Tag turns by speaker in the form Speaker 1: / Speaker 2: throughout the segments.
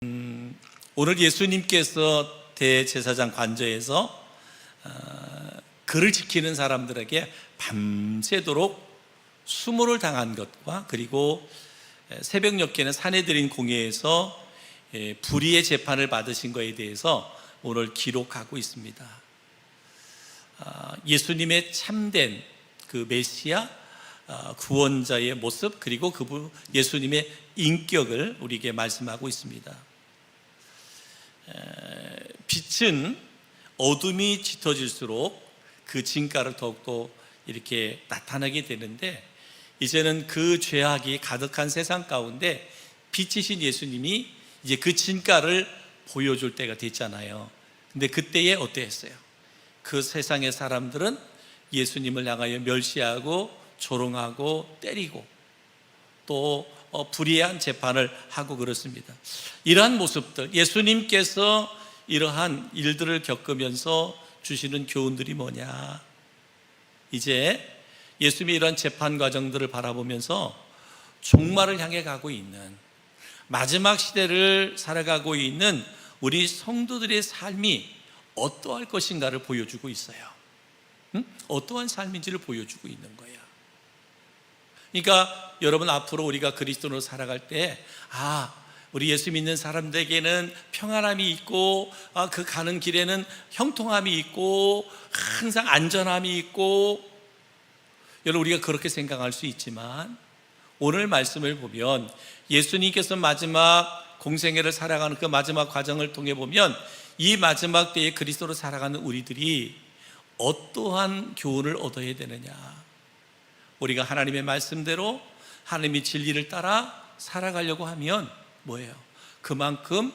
Speaker 1: 오늘 예수님께서 대제사장 관저에서 그를 지키는 사람들에게 밤새도록 수모를 당한 것과 그리고 새벽녘에는 사내들인 공회에서 불의의 재판을 받으신 것에 대해서 오늘 기록하고 있습니다. 예수님의 참된 그 메시아 구원자의 모습 그리고 예수님의 인격을 우리에게 말씀하고 있습니다. 빛은 어둠이 짙어질수록 그 진가를 더욱더 이렇게 나타나게 되는데, 이제는 그 죄악이 가득한 세상 가운데 빛이신 예수님이 이제 그 진가를 보여줄 때가 됐잖아요. 근데 그때에 어땠어요? 그 세상의 사람들은 예수님을 향하여 멸시하고 조롱하고 때리고 또 불의한 재판을 하고 그렇습니다. 이러한 모습들, 예수님께서 이러한 일들을 겪으면서 주시는 교훈들이 뭐냐? 이제 예수님의 이러한 재판 과정들을 바라보면서 종말을 향해 가고 있는, 마지막 시대를 살아가고 있는 우리 성도들의 삶이 어떠할 것인가를 보여주고 있어요. 어떠한 삶인지를 보여주고 있는 거예요. 그러니까 여러분, 앞으로 우리가 그리스도로 살아갈 때 우리 예수 믿는 사람들에게는 평안함이 있고 그 가는 길에는 형통함이 있고 항상 안전함이 있고, 여러분 우리가 그렇게 생각할 수 있지만 오늘 말씀을 보면 예수님께서 마지막 공생애를 살아가는 그 마지막 과정을 통해 보면 이 마지막 때에 그리스도로 살아가는 우리들이 어떠한 교훈을 얻어야 되느냐? 우리가 하나님의 말씀대로 하나님의 진리를 따라 살아가려고 하면 뭐예요? 그만큼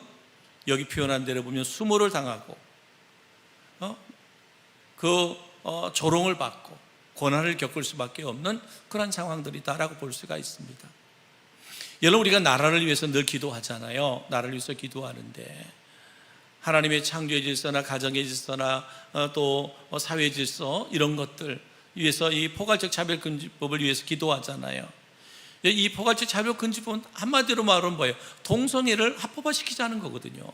Speaker 1: 여기 표현한 대로 보면 수모를 당하고 조롱을 받고 고난을 겪을 수밖에 없는 그런 상황들이다라고 볼 수가 있습니다. 여러분, 우리가 나라를 위해서 늘 기도하잖아요. 나라를 위해서 기도하는데 하나님의 창조의 질서나 가정의 질서나 또 사회 질서, 이런 것들 위해서 이 포괄적 차별금지법을 위해서 기도하잖아요. 이 포괄적 차별금지법은 한마디로 말하면 뭐예요? 동성애를 합법화시키자는 거거든요.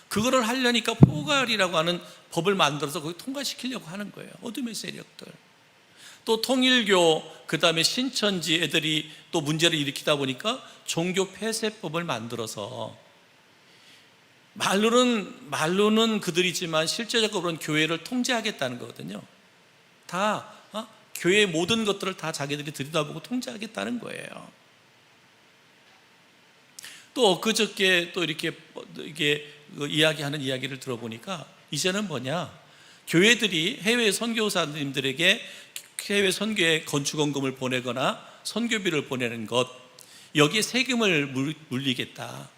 Speaker 1: 그거를 하려니까 포괄이라고 하는 법을 만들어서 거기 통과시키려고 하는 거예요. 어둠의 세력들. 또 통일교, 그 다음에 신천지 애들이 또 문제를 일으키다 보니까 종교 폐쇄법을 만들어서 말로는 그들이지만 실제적으로는 교회를 통제하겠다는 거거든요. 다 교회의 모든 것들을 다 자기들이 들여다보고 통제하겠다는 거예요. 또 엊그저께 또 이렇게 이야기하는 이야기를 들어보니까 이제는 뭐냐, 교회들이 해외 선교사님들에게 해외 선교에 건축원금을 보내거나 선교비를 보내는 것, 여기에 세금을 물리겠다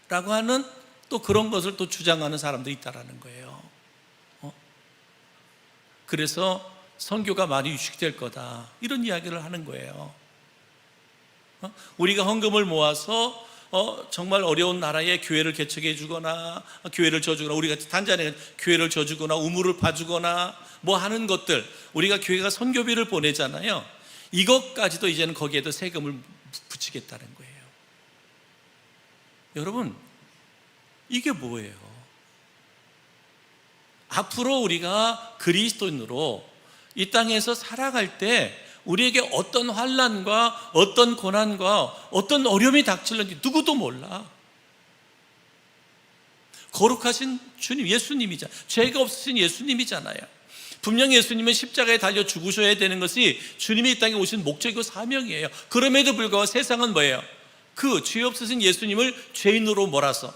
Speaker 1: 라고 하는 또 그런 것을 또 주장하는 사람도 있다라는 거예요. 그래서 선교가 많이 유축될 거다, 이런 이야기를 하는 거예요. 우리가 헌금을 모아서 정말 어려운 나라에 교회를 개척해 주거나 교회를 져주거나, 우리가 단자에 교회를 져주거나 우물을 파주거나 뭐 하는 것들, 우리가 교회가 선교비를 보내잖아요. 이것까지도 이제는 거기에도 세금을 붙이겠다는 거예요. 여러분, 이게 뭐예요? 앞으로 우리가 그리스도인으로 이 땅에서 살아갈 때 우리에게 어떤 환난과 어떤 고난과 어떤 어려움이 닥칠는지 누구도 몰라. 거룩하신 주님, 예수님이잖아요. 죄가 없으신 예수님이잖아요. 분명히 예수님은 십자가에 달려 죽으셔야 되는 것이 주님이 이 땅에 오신 목적이고 사명이에요. 그럼에도 불구하고 세상은 뭐예요? 그 죄 없으신 예수님을 죄인으로 몰아서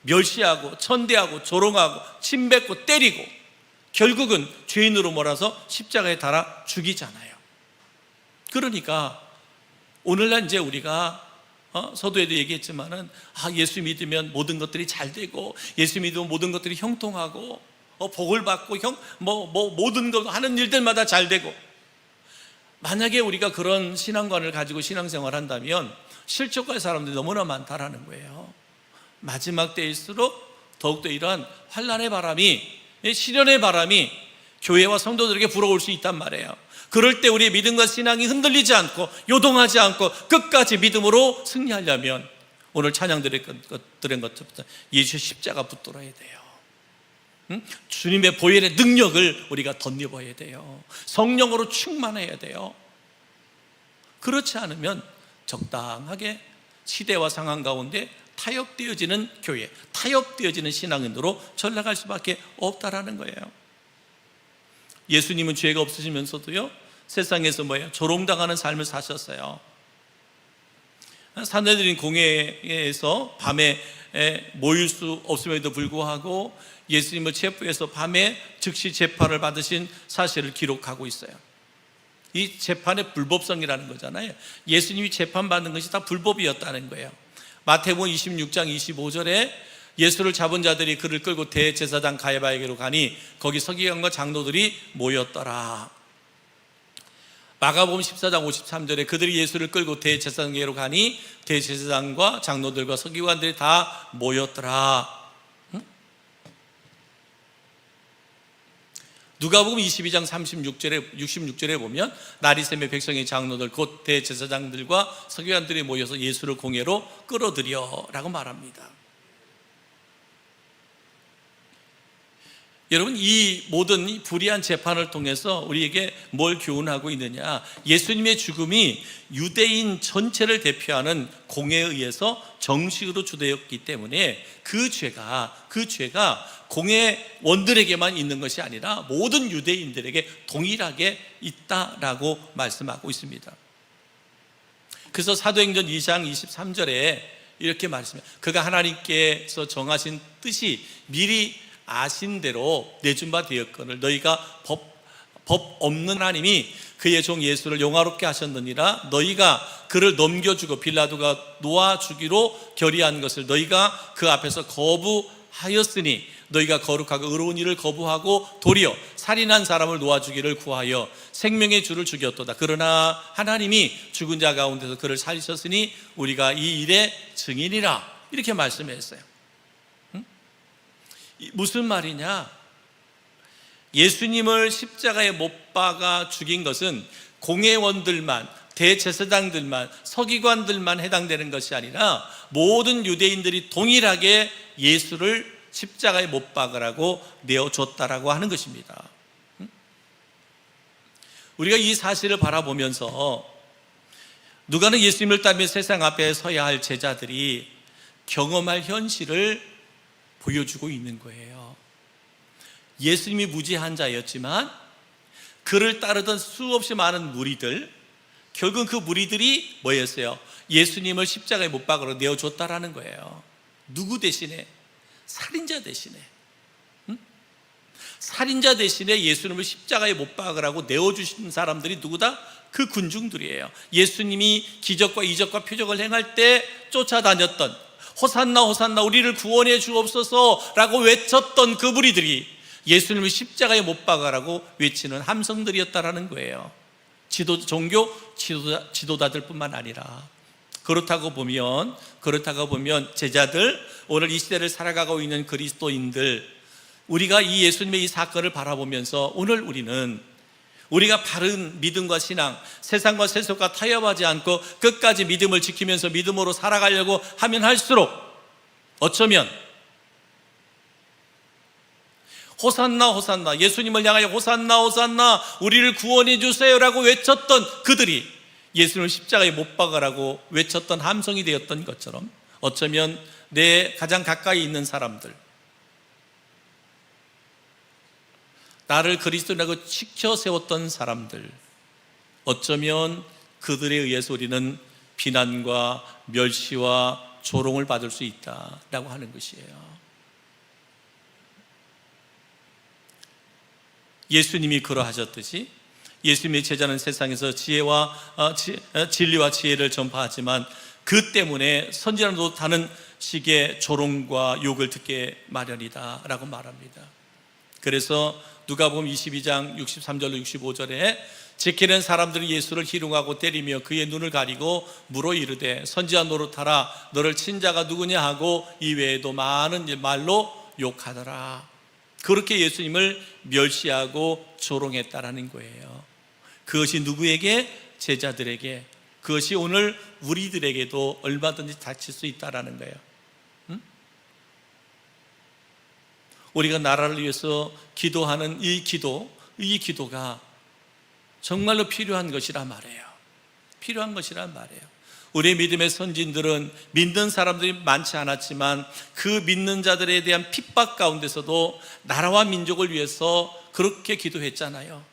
Speaker 1: 멸시하고 천대하고 조롱하고 침뱉고 때리고 결국은 죄인으로 몰아서 십자가에 달아 죽이잖아요. 그러니까 오늘날 이제 우리가 서두에도 얘기했지만은 예수 믿으면 모든 것들이 잘 되고 예수 믿으면 모든 것들이 형통하고 복을 받고 모든 것 하는 일들마다 잘 되고, 만약에 우리가 그런 신앙관을 가지고 신앙생활을 한다면 실족할 사람들이 너무나 많다라는 거예요. 마지막 때일수록 더욱더 이러한 환난의 바람이, 시련의 바람이 교회와 성도들에게 불어올 수 있단 말이에요. 그럴 때 우리의 믿음과 신앙이 흔들리지 않고 요동하지 않고 끝까지 믿음으로 승리하려면 오늘 찬양 드린 것부터 예수의 십자가 붙들어야 돼요. 주님의 보혈의 능력을 우리가 덧입어야 돼요. 성령으로 충만해야 돼요. 그렇지 않으면 적당하게 시대와 상황 가운데 타협되어지는 교회, 타협되어지는 신앙인으로 전락할 수밖에 없다라는 거예요. 예수님은 죄가 없으시면서도요, 세상에서 조롱당하는 삶을 사셨어요. 산헤드린 공회에서 밤에 모일 수 없음에도 불구하고 예수님을 체포해서 밤에 즉시 재판을 받으신 사실을 기록하고 있어요. 이 재판의 불법성이라는 거잖아요. 예수님이 재판받는 것이 다 불법이었다는 거예요. 마태복음 26장 25절에 예수를 잡은 자들이 그를 끌고 대제사장 가야바에게로 가니 거기 서기관과 장로들이 모였더라. 마가복음 14장 53절에 그들이 예수를 끌고 대제사장에게로 가니 대제사장과 장로들과 서기관들이 다 모였더라. 누가복음 22장 66절에 보면 나리샘의 백성의 장로들 곧 대제사장들과 서기관들이 모여서 예수를 공회로 끌어들여라고 말합니다. 여러분, 이 모든 불의한 재판을 통해서 우리에게 뭘 교훈하고 있느냐? 예수님의 죽음이 유대인 전체를 대표하는 공회에 의해서 정식으로 주되었기 때문에 그 죄가 공회원들에게만 있는 것이 아니라 모든 유대인들에게 동일하게 있다라고 말씀하고 있습니다. 그래서 사도행전 2장 23절에 이렇게 말씀해요. 그가 하나님께서 정하신 뜻이 미리 아신 대로 내준 바 되었거늘 너희가 법 없는 하나님이 그의 종 예수를 영화롭게 하셨느니라. 너희가 그를 넘겨주고 빌라도가 놓아주기로 결의한 것을 너희가 그 앞에서 거부하였으니 너희가 거룩하고 의로운 일을 거부하고 도리어 살인한 사람을 놓아주기를 구하여 생명의 주를 죽였도다. 그러나 하나님이 죽은 자 가운데서 그를 살리셨으니 우리가 이 일의 증인이라. 이렇게 말씀했어요. 무슨 말이냐? 예수님을 십자가에 못 박아 죽인 것은 공회원들만, 대제사장들만, 서기관들만 해당되는 것이 아니라 모든 유대인들이 동일하게 예수를 십자가에 못 박으라고 내어줬다라고 하는 것입니다. 우리가 이 사실을 바라보면서 누가는 예수님을 따르며 세상 앞에 서야 할 제자들이 경험할 현실을 보여주고 있는 거예요. 예수님이 무지한 자였지만 그를 따르던 수없이 많은 무리들, 결국은 그 무리들이 뭐였어요? 예수님을 십자가에 못 박으러 내어줬다라는 거예요. 누구 대신에? 살인자 대신에. 살인자 대신에 예수님을 십자가에 못 박으라고 내어주신 사람들이 누구다? 그 군중들이에요. 예수님이 기적과 이적과 표적을 행할 때 쫓아다녔던, 호산나 호산나 우리를 구원해 주옵소서 라고 외쳤던 그 무리들이 예수님을 십자가에 못 박으라고 외치는 함성들이었다라는 거예요. 종교 지도자들 뿐만 아니라. 그렇다고 보면 제자들, 오늘 이 시대를 살아가고 있는 그리스도인들, 우리가 이 예수님의 이 사건을 바라보면서 오늘 우리가 바른 믿음과 신앙, 세상과 세속과 타협하지 않고 끝까지 믿음을 지키면서 믿음으로 살아가려고 하면 할수록 어쩌면 호산나 호산나, 예수님을 향하여 호산나 호산나 우리를 구원해 주세요라고 외쳤던 그들이 예수님을 십자가에 못 박으라고 외쳤던 함성이 되었던 것처럼 어쩌면 내 가장 가까이 있는 사람들, 나를 그리스도라고 치켜 세웠던 사람들, 어쩌면 그들에 의해서 우리는 비난과 멸시와 조롱을 받을 수 있다라고 하는 것이에요. 예수님이 그러하셨듯이 예수님의 제자는 세상에서 진리와 지혜를 전파하지만 그 때문에 선지자는 다른 식의 조롱과 욕을 듣게 마련이다 라고 말합니다. 그래서 누가복음 22장 63절로 65절에 지키는 사람들이 예수를 희롱하고 때리며 그의 눈을 가리고 물어 이르되 선지자 노릇하라, 너를 친 자가 누구냐 하고 이외에도 많은 말로 욕하더라. 그렇게 예수님을 멸시하고 조롱했다라는 거예요. 그것이 누구에게? 제자들에게. 그것이 오늘 우리들에게도 얼마든지 닥칠 수 있다라는 거예요. 우리가 나라를 위해서 기도하는 이 기도가 정말로 필요한 것이란 말이에요. 필요한 것이란 말이에요. 우리 믿음의 선진들은 믿는 사람들이 많지 않았지만 그 믿는 자들에 대한 핍박 가운데서도 나라와 민족을 위해서 그렇게 기도했잖아요.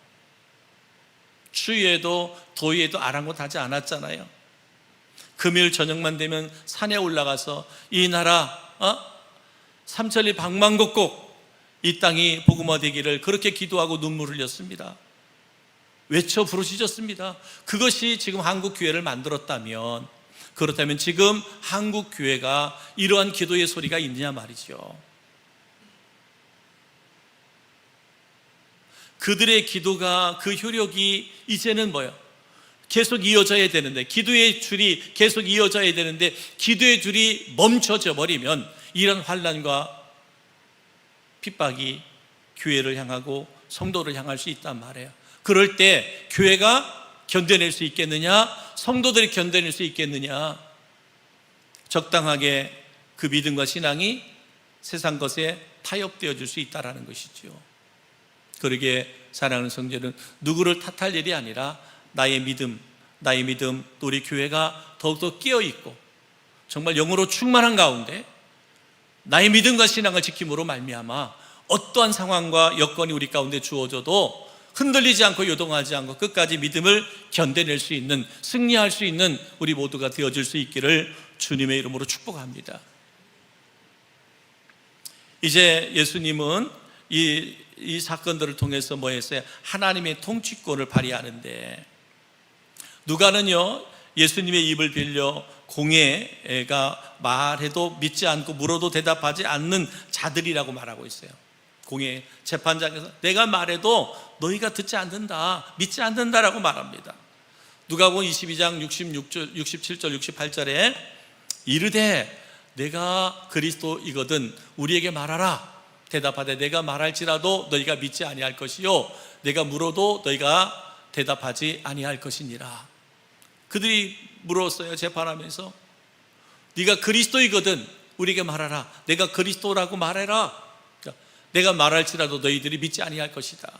Speaker 1: 추위에도 더위에도 아랑곳하지 않았잖아요. 금요일 저녁만 되면 산에 올라가서 이 나라 삼천리 방망곡곡 이 땅이 복음화되기를 그렇게 기도하고 눈물 흘렸습니다. 외쳐 부르짖었습니다. 그것이 지금 한국 교회를 만들었다면, 그렇다면 지금 한국 교회가 이러한 기도의 소리가 있느냐 말이죠. 그들의 기도가 그 효력이 이제는 뭐예요? 계속 이어져야 되는데, 기도의 줄이 계속 이어져야 되는데 기도의 줄이 멈춰져 버리면 이런 환난과 핍박이 교회를 향하고 성도를 향할 수 있단 말이에요. 그럴 때 교회가 견뎌낼 수 있겠느냐? 성도들이 견뎌낼 수 있겠느냐? 적당하게 그 믿음과 신앙이 세상 것에 타협되어 줄 수 있다는 것이죠. 그러기에 사랑하는 성도는 누구를 탓할 일이 아니라 나의 믿음, 또 우리 교회가 더욱더 깨어있고 정말 영으로 충만한 가운데 나의 믿음과 신앙을 지킴으로 말미암아 어떠한 상황과 여건이 우리 가운데 주어져도 흔들리지 않고 요동하지 않고 끝까지 믿음을 견뎌낼 수 있는, 승리할 수 있는 우리 모두가 되어줄 수 있기를 주님의 이름으로 축복합니다. 이제 예수님은 이 사건들을 통해서 뭐 했어요? 하나님의 통치권을 발휘하는데, 누가는요 예수님의 입을 빌려 공회가 말해도 믿지 않고 물어도 대답하지 않는 자들이라고 말하고 있어요. 공회 재판장에서 내가 말해도 너희가 듣지 않는다, 믿지 않는다라고 말합니다. 누가복음 22장 67절 68절에 이르되 내가 그리스도이거든 우리에게 말하라. 대답하되 내가 말할지라도 너희가 믿지 아니할 것이요 내가 물어도 너희가 대답하지 아니할 것이니라. 그들이 물었어요. 재판하면서 네가 그리스도이거든 우리에게 말하라. 내가 그리스도라고 말해라. 내가 말할지라도 너희들이 믿지 아니할 것이다.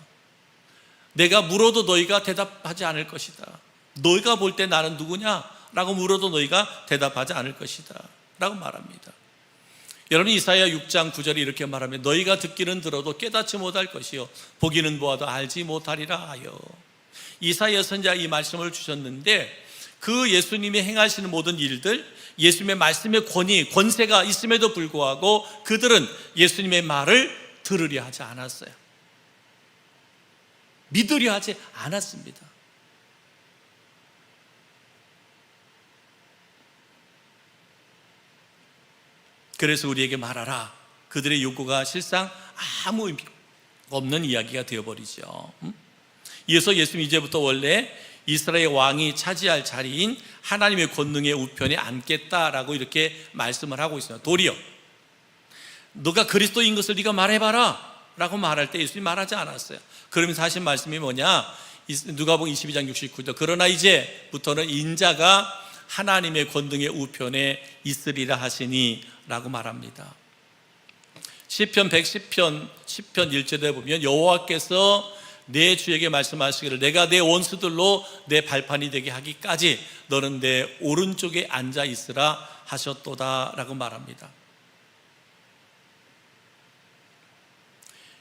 Speaker 1: 내가 물어도 너희가 대답하지 않을 것이다. 너희가 볼 때 나는 누구냐? 라고 물어도 너희가 대답하지 않을 것이다 라고 말합니다. 여러분 이사야 6장 9절이 이렇게 말하면 너희가 듣기는 들어도 깨닫지 못할 것이요 보기는 보아도 알지 못하리라 하여. 이사야 선지자 이 말씀을 주셨는데 그 예수님이 행하시는 모든 일들, 예수님의 말씀의 권세가 있음에도 불구하고 그들은 예수님의 말을 들으려 하지 않았어요. 믿으려 하지 않았습니다. 그래서 우리에게 말하라. 그들의 요구가 실상 아무 의미 없는 이야기가 되어버리죠. 이어서 예수님 이제부터 원래 이스라엘 왕이 차지할 자리인 하나님의 권능의 우편에 앉겠다라고 이렇게 말씀을 하고 있습니다. 도리어 너가 그리스도인 것을 네가 말해봐라 라고 말할 때 예수님이 말하지 않았어요. 그러면서 하신 말씀이 뭐냐? 누가복음 22장 69절 그러나 이제부터는 인자가 하나님의 권능의 우편에 있으리라 하시니 라고 말합니다. 시편 110편 10편 1절에 보면 여호와께서 내 주에게 말씀하시기를 내가 내 원수들로 내 발판이 되게 하기까지 너는 내 오른쪽에 앉아 있으라 하셨도다 라고 말합니다.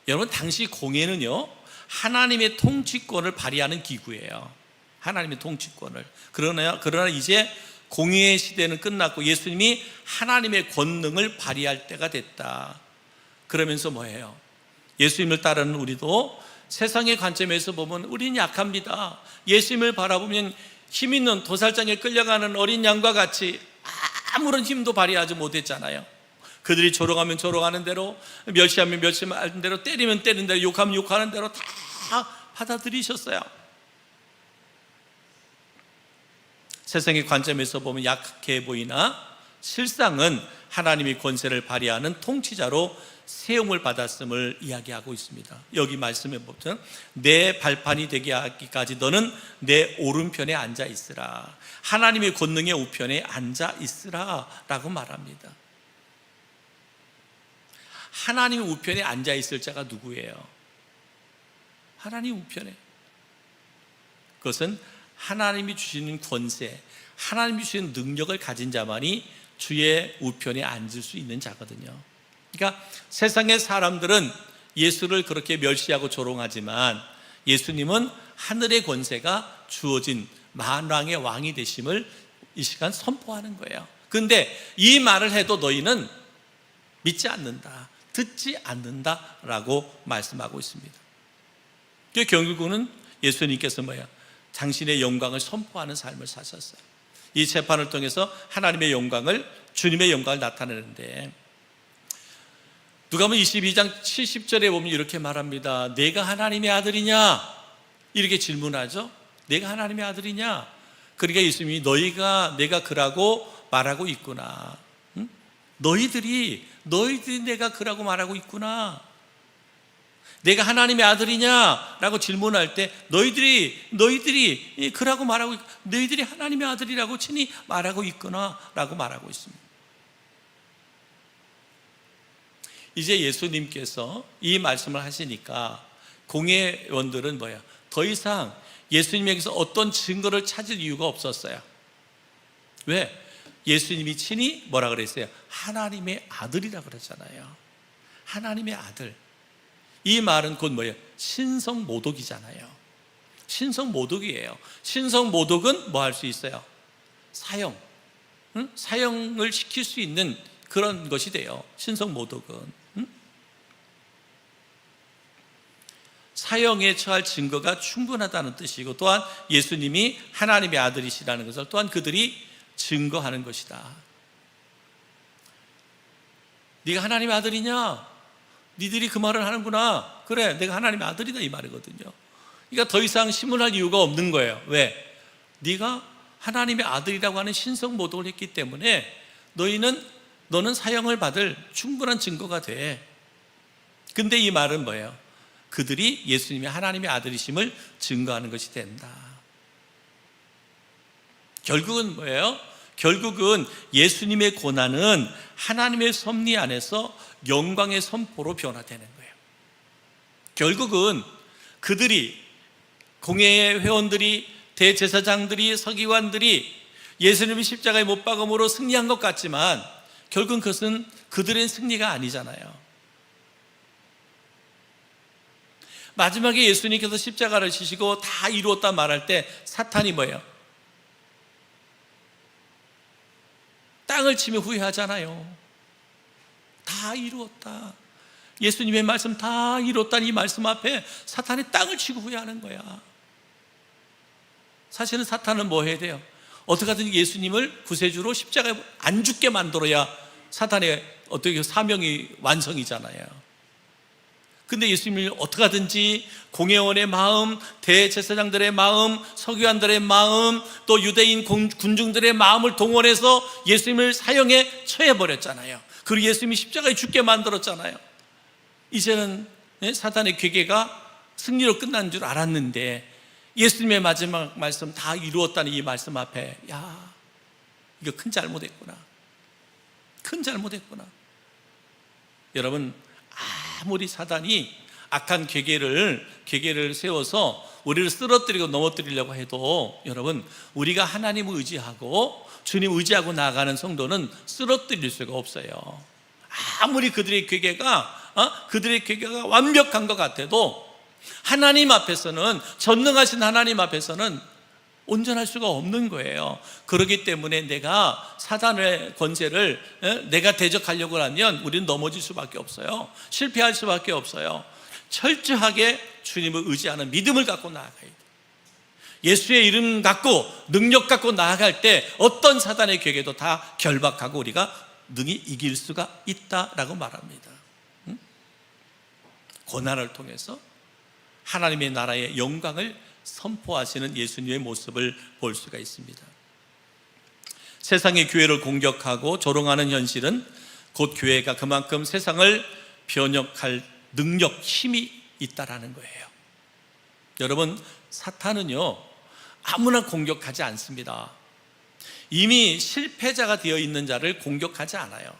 Speaker 1: 여러분 당시 공회는요 하나님의 통치권을 발휘하는 기구예요. 하나님의 통치권을. 그러나 이제 공회의 시대는 끝났고 예수님이 하나님의 권능을 발휘할 때가 됐다. 그러면서 뭐예요? 예수님을 따르는 우리도 세상의 관점에서 보면 우리는 약합니다. 예수님을 바라보면 힘 있는 도살장에 끌려가는 어린 양과 같이 아무런 힘도 발휘하지 못했잖아요. 그들이 조롱하면 조롱하는 대로, 멸시하면 멸시하는 대로, 때리면 때리는 대로, 욕하면 욕하는 대로 다 받아들이셨어요. 세상의 관점에서 보면 약해 보이나 실상은 하나님이 권세를 발휘하는 통치자로 세움을 받았음을 이야기하고 있습니다. 여기 말씀에 보면 내 발판이 되게 하기까지 너는 내 오른편에 앉아 있으라. 하나님의 권능의 우편에 앉아 있으라 라고 말합니다. 하나님의 우편에 앉아 있을 자가 누구예요? 하나님 우편에. 그것은 하나님이 주시는 권세, 하나님이 주시는 능력을 가진 자만이 주의 우편에 앉을 수 있는 자거든요. 그러니까 세상의 사람들은 예수를 그렇게 멸시하고 조롱하지만 예수님은 하늘의 권세가 주어진 만왕의 왕이 되심을 이 시간 선포하는 거예요. 그런데 이 말을 해도 너희는 믿지 않는다, 듣지 않는다라고 말씀하고 있습니다. 결국은 예수님께서 뭐야? 당신의 영광을 선포하는 삶을 사셨어요. 이 재판을 통해서 하나님의 영광을, 주님의 영광을 나타내는데, 누가복음 22장 70절에 보면 이렇게 말합니다. 내가 하나님의 아들이냐? 이렇게 질문하죠. 내가 하나님의 아들이냐? 그러니까 예수님이 너희가 내가 그라고 말하고 있구나. 응? 너희들이 내가 그라고 말하고 있구나. 내가 하나님의 아들이냐? 라고 질문할 때 너희들이 그라고 말하고 있고, 너희들이 하나님의 아들이라고 친히 말하고 있구나 라고 말하고 있습니다. 이제 예수님께서 이 말씀을 하시니까 공회원들은 뭐야? 더 이상 예수님에게서 어떤 증거를 찾을 이유가 없었어요. 왜? 예수님이 친히 뭐라 그랬어요? 하나님의 아들이라 그랬잖아요. 하나님의 아들. 이 말은 곧 뭐예요? 신성모독이잖아요. 신성모독이에요. 신성모독은 뭐 할 수 있어요? 사형. 응? 사형을 시킬 수 있는 그런 것이 돼요. 신성모독은. 응? 사형에 처할 증거가 충분하다는 뜻이고, 또한 예수님이 하나님의 아들이시라는 것을 또한 그들이 증거하는 것이다. 네가 하나님의 아들이냐? 니들이 그 말을 하는구나. 그래, 내가 하나님의 아들이다, 이 말이거든요. 그러니까 더 이상 신문할 이유가 없는 거예요. 왜? 네가 하나님의 아들이라고 하는 신성모독을 했기 때문에 너는 사형을 받을 충분한 증거가 돼. 근데 이 말은 뭐예요? 그들이 예수님이 하나님의 아들이심을 증거하는 것이 된다. 결국은 뭐예요? 결국은 예수님의 고난은 하나님의 섭리 안에서 영광의 선포로 변화되는 거예요. 결국은 그들이, 공회의 회원들이, 대제사장들이, 서기관들이 예수님이 십자가에 못 박음으로 승리한 것 같지만 결국은 그것은 그들의 승리가 아니잖아요. 마지막에 예수님께서 십자가를 지시고 다 이루었다 말할 때 사탄이 뭐예요? 땅을 치며 후회하잖아요. 다 이루었다. 예수님의 말씀 다 이뤘다는 이 말씀 앞에 사탄이 땅을 치고 후회하는 거야. 사실은 사탄은 뭐 해야 돼요? 어떻게든 예수님을 구세주로 십자가에 안 죽게 만들어야 사탄의 어떻게 사명이 완성이잖아요. 근데 예수님을 어떻게든지 공회원의 마음, 대제사장들의 마음, 서기관들의 마음, 또 유대인 군중들의 마음을 동원해서 예수님을 사형에 처해버렸잖아요. 그리고 예수님이 십자가에 죽게 만들었잖아요. 이제는 사탄의 괴계가 승리로 끝난 줄 알았는데 예수님의 마지막 말씀 다 이루었다는 이 말씀 앞에, 야, 이거 큰 잘못했구나. 큰 잘못했구나. 여러분, 아무리 사단이 악한 괴계를 세워서 우리를 쓰러뜨리고 넘어뜨리려고 해도 여러분, 우리가 하나님을 의지하고 주님 의지하고 나아가는 성도는 쓰러뜨릴 수가 없어요. 아무리 그들의 괴계가 완벽한 것 같아도 하나님 앞에서는, 전능하신 하나님 앞에서는 온전할 수가 없는 거예요. 그렇기 때문에 내가 사단의 권세를 내가 대적하려고 하면 우리는 넘어질 수밖에 없어요. 실패할 수밖에 없어요. 철저하게 주님을 의지하는 믿음을 갖고 나아가야 돼요. 예수의 이름 갖고 능력 갖고 나아갈 때 어떤 사단의 괴계도 다 결박하고 우리가 능히 이길 수가 있다라고 말합니다. 고난을 통해서 하나님의 나라의 영광을 선포하시는 예수님의 모습을 볼 수가 있습니다. 세상의 교회를 공격하고 조롱하는 현실은 곧 교회가 그만큼 세상을 변혁할 능력, 힘이 있다라는 거예요. 여러분, 사탄은요 아무나 공격하지 않습니다. 이미 실패자가 되어 있는 자를 공격하지 않아요.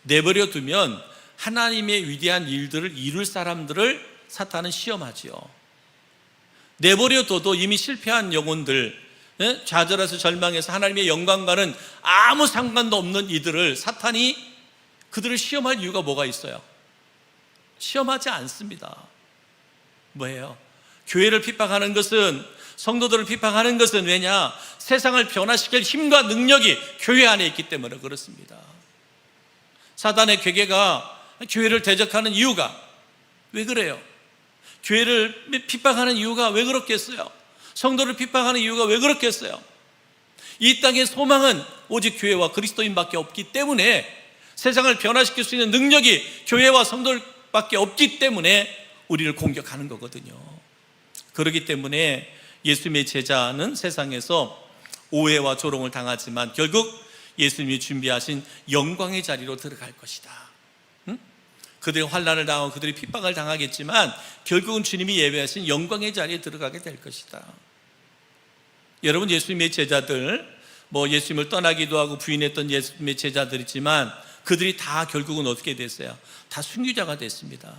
Speaker 1: 내버려 두면 하나님의 위대한 일들을 이룰 사람들을 사탄은 시험하지요. 내버려 둬도 이미 실패한 영혼들, 좌절해서 절망해서 하나님의 영광과는 아무 상관도 없는 이들을 사탄이 그들을 시험할 이유가 뭐가 있어요? 시험하지 않습니다. 뭐예요? 교회를 핍박하는 것은, 성도들을 핍박하는 것은 왜냐? 세상을 변화시킬 힘과 능력이 교회 안에 있기 때문에 그렇습니다. 사단의 괴계가 교회를 대적하는 이유가 왜 그래요? 교회를 핍박하는 이유가 왜 그렇겠어요? 성도를 핍박하는 이유가 왜 그렇겠어요? 이 땅의 소망은 오직 교회와 그리스도인밖에 없기 때문에, 세상을 변화시킬 수 있는 능력이 교회와 성도밖에 없기 때문에 우리를 공격하는 거거든요. 그렇기 때문에 예수님의 제자는 세상에서 오해와 조롱을 당하지만 결국 예수님이 준비하신 영광의 자리로 들어갈 것이다. 그들이 환난을 당하고 그들이 핍박을 당하겠지만 결국은 주님이 예배하신 영광의 자리에 들어가게 될 것이다. 여러분, 예수님의 제자들, 예수님을 떠나기도 하고 부인했던 예수님의 제자들이지만 그들이 다 결국은 어떻게 됐어요? 다 순교자가 됐습니다.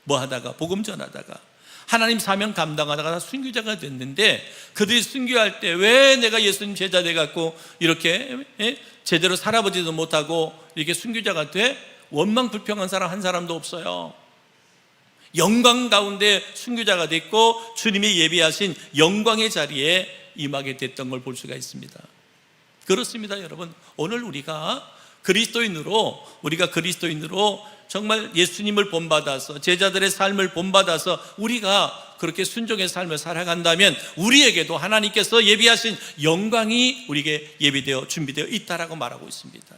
Speaker 1: 뭐 하다가? 복음 전하다가, 하나님 사명 감당하다가 다 순교자가 됐는데, 그들이 순교할 때 왜 내가 예수님 제자 돼갖고 이렇게 제대로 살아보지도 못하고 이렇게 순교자가 돼? 원망 불평한 사람 한 사람도 없어요. 영광 가운데 순교자가 됐고 주님이 예비하신 영광의 자리에 임하게 됐던 걸 볼 수가 있습니다. 그렇습니다, 여러분. 오늘 우리가 그리스도인으로 정말 예수님을 본받아서, 제자들의 삶을 본받아서 우리가 그렇게 순종의 삶을 살아간다면 우리에게도 하나님께서 예비하신 영광이 우리에게 예비되어 준비되어 있다라고 말하고 있습니다.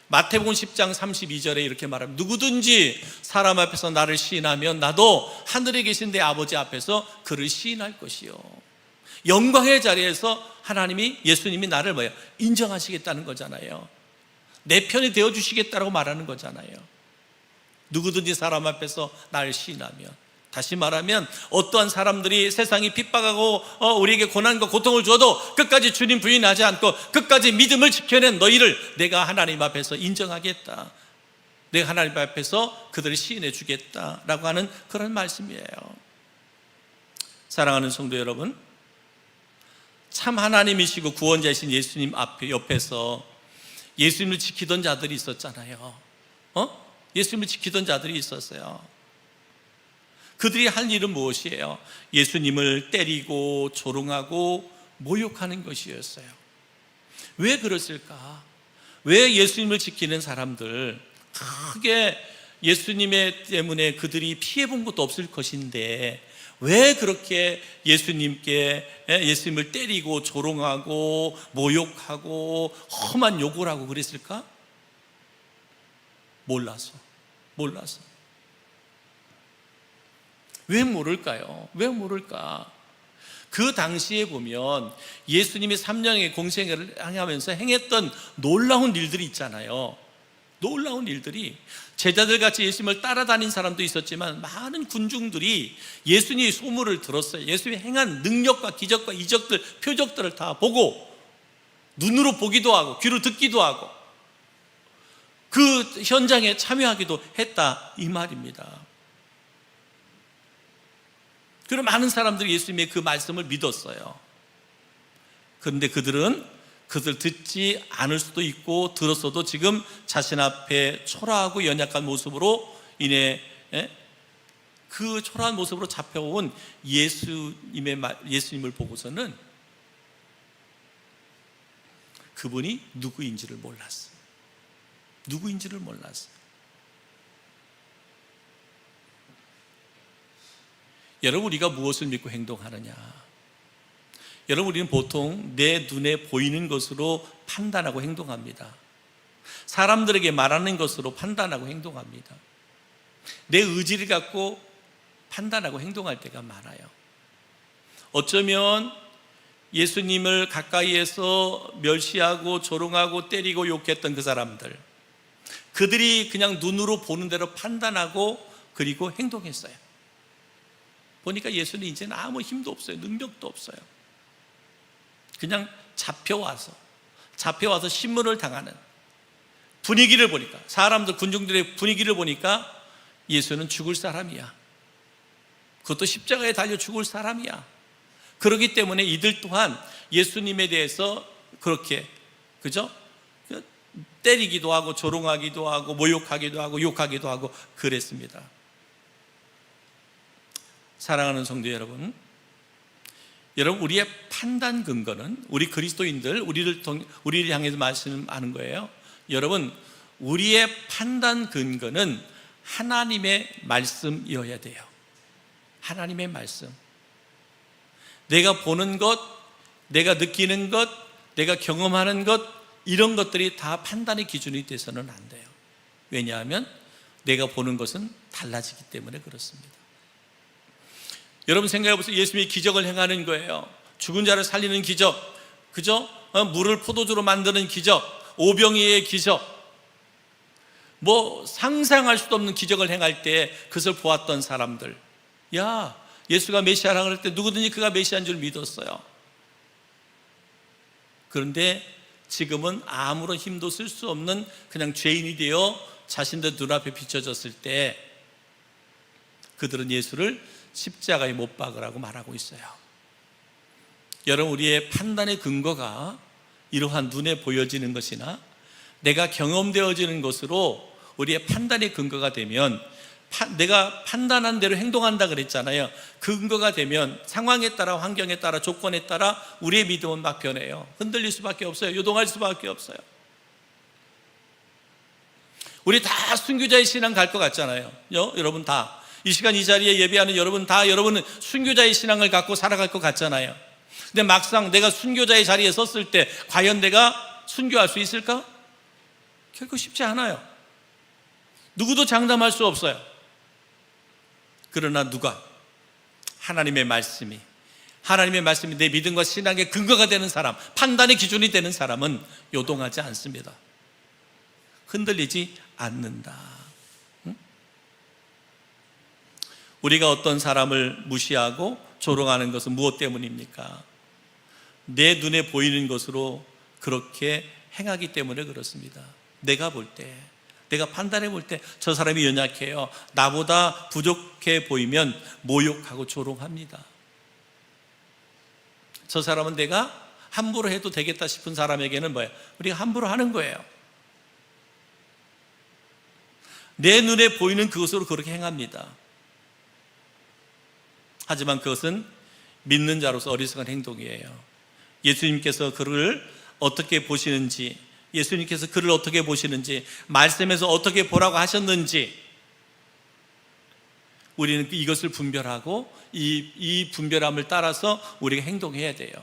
Speaker 1: 마태복음 10장 32절에 이렇게 말합니다. 누구든지 사람 앞에서 나를 시인하면 나도 하늘에 계신 내 아버지 앞에서 그를 시인할 것이요. 영광의 자리에서 하나님이, 예수님이 나를 인정하시겠다는 거잖아요. 내 편이 되어주시겠다고 말하는 거잖아요. 누구든지 사람 앞에서 나를 시인하면, 다시 말하면 어떠한 사람들이 세상이 핍박하고 우리에게 고난과 고통을 줘도 끝까지 주님 부인하지 않고 끝까지 믿음을 지켜낸 너희를 내가 하나님 앞에서 인정하겠다, 내가 하나님 앞에서 그들을 시인해 주겠다라고 하는 그런 말씀이에요. 사랑하는 성도 여러분, 참 하나님이시고 구원자이신 예수님 옆에서 예수님을 지키던 자들이 있었잖아요. 예수님을 지키던 자들이 있었어요. 그들이 할 일은 무엇이에요? 예수님을 때리고 조롱하고 모욕하는 것이었어요. 왜 그랬을까? 왜 예수님을 지키는 사람들, 크게 예수님의 때문에 그들이 피해본 것도 없을 것인데 왜 그렇게 예수님을 때리고 조롱하고 모욕하고 험한 욕을 하고 그랬을까? 몰라서. 왜 모를까요? 왜 모를까? 그 당시에 보면 예수님이 3년의 공생애를 하면서 행했던 놀라운 일들이 있잖아요. 놀라운 일들이, 제자들 같이 예수님을 따라다닌 사람도 있었지만 많은 군중들이 예수님의 소문을 들었어요. 예수님이 행한 능력과 기적과 이적들, 표적들을 다 보고 눈으로 보기도 하고 귀로 듣기도 하고 그 현장에 참여하기도 했다, 이 말입니다. 그런 많은 사람들이 예수님의 그 말씀을 믿었어요. 그런데 그들 듣지 않을 수도 있고 들었어도 지금 자신 앞에 초라하고 연약한 모습으로 인해 그 초라한 모습으로 잡혀온 예수님을 보고서는 그분이 누구인지를 몰랐어요. 여러분, 우리가 무엇을 믿고 행동하느냐? 여러분, 우리는 보통 내 눈에 보이는 것으로 판단하고 행동합니다. 사람들에게 말하는 것으로 판단하고 행동합니다. 내 의지를 갖고 판단하고 행동할 때가 많아요. 어쩌면 예수님을 가까이에서 멸시하고 조롱하고 때리고 욕했던 그 사람들, 그들이 그냥 눈으로 보는 대로 판단하고 그리고 행동했어요. 보니까 예수는 이제는 아무 힘도 없어요. 능력도 없어요. 그냥 잡혀와서 신문을 당하는 분위기를 보니까, 사람들, 군중들의 분위기를 보니까 예수는 죽을 사람이야. 그것도 십자가에 달려 죽을 사람이야. 그렇기 때문에 이들 또한 예수님에 대해서 그렇게, 그죠? 때리기도 하고 조롱하기도 하고 모욕하기도 하고 욕하기도 하고 그랬습니다. 사랑하는 성도 여러분, 우리의 판단 근거는, 우리 그리스도인들, 우리를 향해서 말씀하는 거예요. 여러분, 우리의 판단 근거는 하나님의 말씀이어야 돼요. 하나님의 말씀. 내가 보는 것, 내가 느끼는 것, 내가 경험하는 것, 이런 것들이 다 판단의 기준이 돼서는 안 돼요. 왜냐하면 내가 보는 것은 달라지기 때문에 그렇습니다. 여러분 생각해 보세요. 예수님이 기적을 행하는 거예요. 죽은 자를 살리는 기적, 그죠? 물을 포도주로 만드는 기적, 오병이의 기적, 뭐 상상할 수도 없는 기적을 행할 때 그것을 보았던 사람들, 야, 예수가 메시아라고 할 때 누구든지 그가 메시아인 줄 믿었어요. 그런데 지금은 아무런 힘도 쓸 수 없는 그냥 죄인이 되어 자신들 눈앞에 비춰졌을 때 그들은 예수를 십자가에 못 박으라고 말하고 있어요. 여러분, 우리의 판단의 근거가 이러한 눈에 보여지는 것이나 내가 경험되어지는 것으로 우리의 판단의 근거가 되면, 내가 판단한 대로 행동한다 그랬잖아요. 근거가 되면 상황에 따라, 환경에 따라, 조건에 따라 우리의 믿음은 막 변해요. 흔들릴 수밖에 없어요. 요동할 수밖에 없어요. 우리 다 순교자의 신앙 갈 것 같잖아요. 여러분 다 이 시간 이 자리에 예배하는 여러분 다, 여러분은 순교자의 신앙을 갖고 살아갈 것 같잖아요. 근데 막상 내가 순교자의 자리에 섰을 때 과연 내가 순교할 수 있을까? 결코 쉽지 않아요. 누구도 장담할 수 없어요. 그러나 하나님의 말씀이 내 믿음과 신앙의 근거가 되는 사람, 판단의 기준이 되는 사람은 요동하지 않습니다. 흔들리지 않는다. 우리가 어떤 사람을 무시하고 조롱하는 것은 무엇 때문입니까? 내 눈에 보이는 것으로 그렇게 행하기 때문에 그렇습니다. 내가 볼 때, 내가 판단해 볼 때 저 사람이 연약해요, 나보다 부족해 보이면 모욕하고 조롱합니다. 저 사람은 내가 함부로 해도 되겠다 싶은 사람에게는 뭐예요? 우리가 함부로 하는 거예요. 내 눈에 보이는 그것으로 그렇게 행합니다. 하지만 그것은 믿는 자로서 어리석은 행동이에요. 예수님께서 그를 어떻게 보시는지, 예수님께서 그를 어떻게 보시는지, 말씀에서 어떻게 보라고 하셨는지 우리는 이것을 분별하고 이 분별함을 따라서 우리가 행동해야 돼요.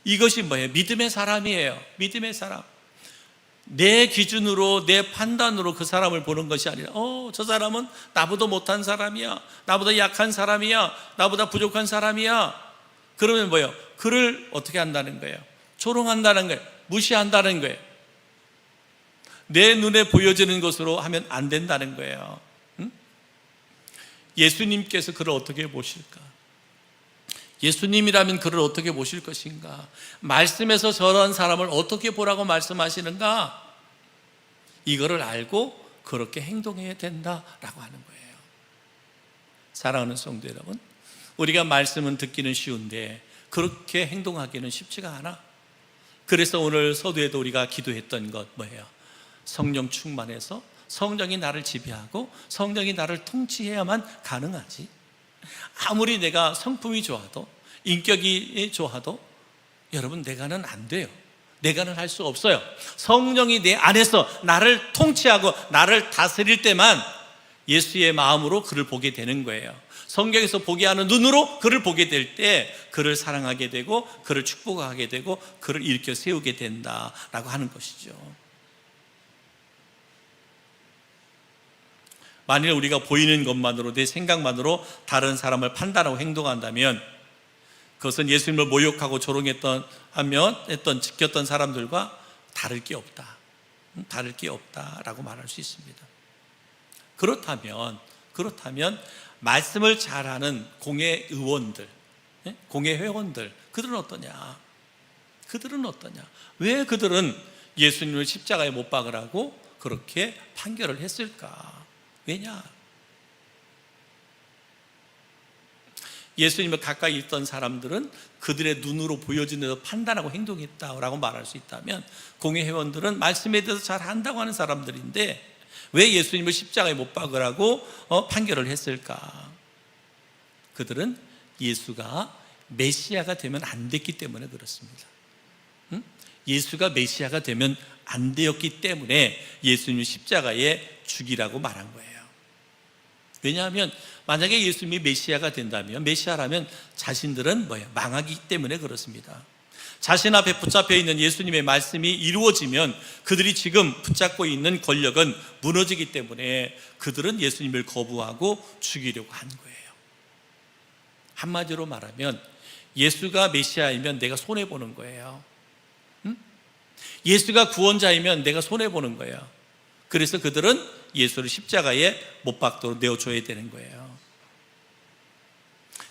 Speaker 1: 이것이 뭐예요? 믿음의 사람이에요. 믿음의 사람. 내 기준으로, 내 판단으로 그 사람을 보는 것이 아니라, 저 사람은 나보다 못한 사람이야, 나보다 약한 사람이야, 나보다 부족한 사람이야. 그러면 뭐예요? 그를 어떻게 한다는 거예요? 조롱한다는 거예요. 무시한다는 거예요. 내 눈에 보여지는 것으로 하면 안 된다는 거예요. 예수님께서 그를 어떻게 보실까? 예수님이라면 그를 어떻게 보실 것인가? 말씀에서 저런 사람을 어떻게 보라고 말씀하시는가? 이거를 알고 그렇게 행동해야 된다라고 하는 거예요. 사랑하는 성도 여러분, 우리가 말씀은 듣기는 쉬운데 그렇게 행동하기는 쉽지가 않아. 그래서 오늘 서두에도 우리가 기도했던 것 뭐예요? 성령 충만해서 성령이 나를 지배하고 성령이 나를 통치해야만 가능하지. 아무리 내가 성품이 좋아도, 인격이 좋아도 여러분, 내가는 안 돼요. 내가는 할 수 없어요. 성령이 내 안에서 나를 통치하고 나를 다스릴 때만 예수의 마음으로 그를 보게 되는 거예요. 성경에서 보게 하는 눈으로 그를 보게 될 때 그를 사랑하게 되고 그를 축복하게 되고 그를 일으켜 세우게 된다라고 하는 것이죠. 만일 우리가 보이는 것만으로, 내 생각만으로 다른 사람을 판단하고 행동한다면 그것은 예수님을 모욕하고 조롱했던 지켰던 사람들과 다를 게 없다라고 말할 수 있습니다. 그렇다면 말씀을 잘하는 공회 의원들, 공회 회원들, 그들은 어떠냐? 왜 그들은 예수님을 십자가에 못 박으라고 그렇게 판결을 했을까? 왜냐? 예수님을 가까이 있던 사람들은 그들의 눈으로 보여진 대로 판단하고 행동했다라고 말할 수 있다면, 공회 회원들은 말씀에 대해서 잘 안다고 하는 사람들인데 왜 예수님을 십자가에 못 박으라고 판결을 했을까? 그들은 예수가 메시아가 되면 안 됐기 때문에 그렇습니다. 예수가 메시아가 되면 안 되었기 때문에 예수님을 십자가에 죽이라고 말한 거예요. 왜냐하면 만약에 예수님이 메시아가 된다면, 메시아라면 자신들은 망하기 때문에 그렇습니다. 자신 앞에 붙잡혀 있는 예수님의 말씀이 이루어지면 그들이 지금 붙잡고 있는 권력은 무너지기 때문에 그들은 예수님을 거부하고 죽이려고 한 거예요. 한마디로 말하면 예수가 메시아이면 내가 손해보는 거예요. 예수가 구원자이면 내가 손해보는 거예요. 그래서 그들은 예수를 십자가에 못 박도록 내어줘야 되는 거예요.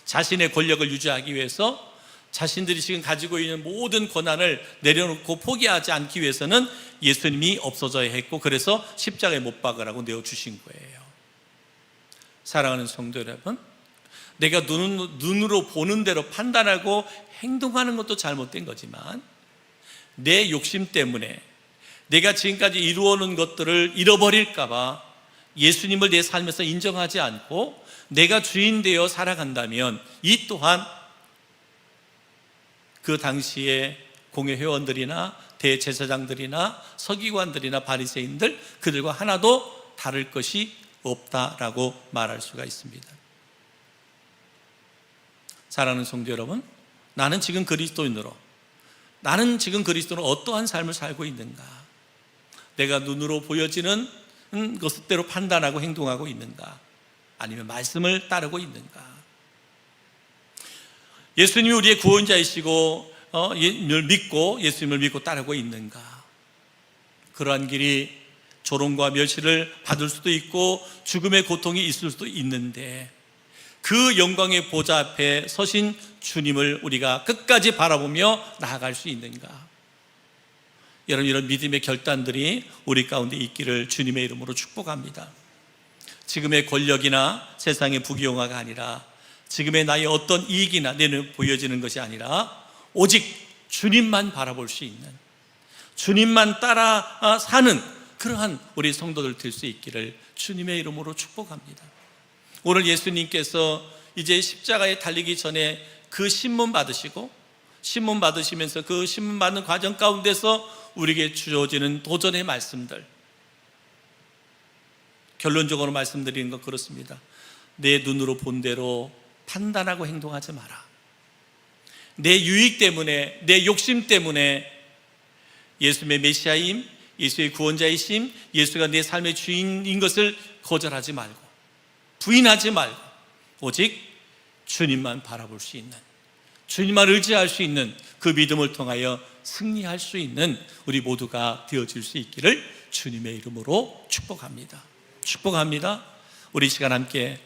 Speaker 1: 자신의 권력을 유지하기 위해서 자신들이 지금 가지고 있는 모든 권한을 내려놓고 포기하지 않기 위해서는 예수님이 없어져야 했고, 그래서 십자가에 못 박으라고 내어주신 거예요. 사랑하는 성도 여러분, 내가 눈으로 보는 대로 판단하고 행동하는 것도 잘못된 거지만, 내 욕심 때문에 내가 지금까지 이루어놓은 것들을 잃어버릴까 봐 예수님을 내 삶에서 인정하지 않고 내가 주인 되어 살아간다면, 이 또한 그 당시에 공회 회원들이나 대제사장들이나 서기관들이나 바리새인들, 그들과 하나도 다를 것이 없다라고 말할 수가 있습니다. 사랑하는 성도 여러분, 나는 지금 그리스도인으로 어떠한 삶을 살고 있는가? 내가 눈으로 보여지는 것대로 판단하고 행동하고 있는가? 아니면 말씀을 따르고 있는가? 예수님이 우리의 구원자이시고 예수님을 믿고 따르고 있는가? 그러한 길이 조롱과 멸시를 받을 수도 있고 죽음의 고통이 있을 수도 있는데, 그 영광의 보좌 앞에 서신 주님을 우리가 끝까지 바라보며 나아갈 수 있는가? 여러분, 이런 믿음의 결단들이 우리 가운데 있기를 주님의 이름으로 축복합니다. 지금의 권력이나 세상의 부귀영화가 아니라, 지금의 나의 어떤 이익이나 내 눈에 보여지는 것이 아니라 오직 주님만 바라볼 수 있는, 주님만 따라 사는 그러한 우리 성도들 될 수 있기를 주님의 이름으로 축복합니다. 오늘 예수님께서 이제 십자가에 달리기 전에 그 신문 받으시면서 그 신문 받는 과정 가운데서 우리에게 주어지는 도전의 말씀들, 결론적으로 말씀드리는 건 그렇습니다. 내 눈으로 본 대로 판단하고 행동하지 마라. 내 유익 때문에, 내 욕심 때문에 예수의 메시아임, 예수의 구원자이심, 예수가 내 삶의 주인인 것을 거절하지 말고, 부인하지 말고, 오직 주님만 바라볼 수 있는, 주님만 의지할 수 있는 그 믿음을 통하여 승리할 수 있는 우리 모두가 되어질 수 있기를 주님의 이름으로 축복합니다. 우리 시간 함께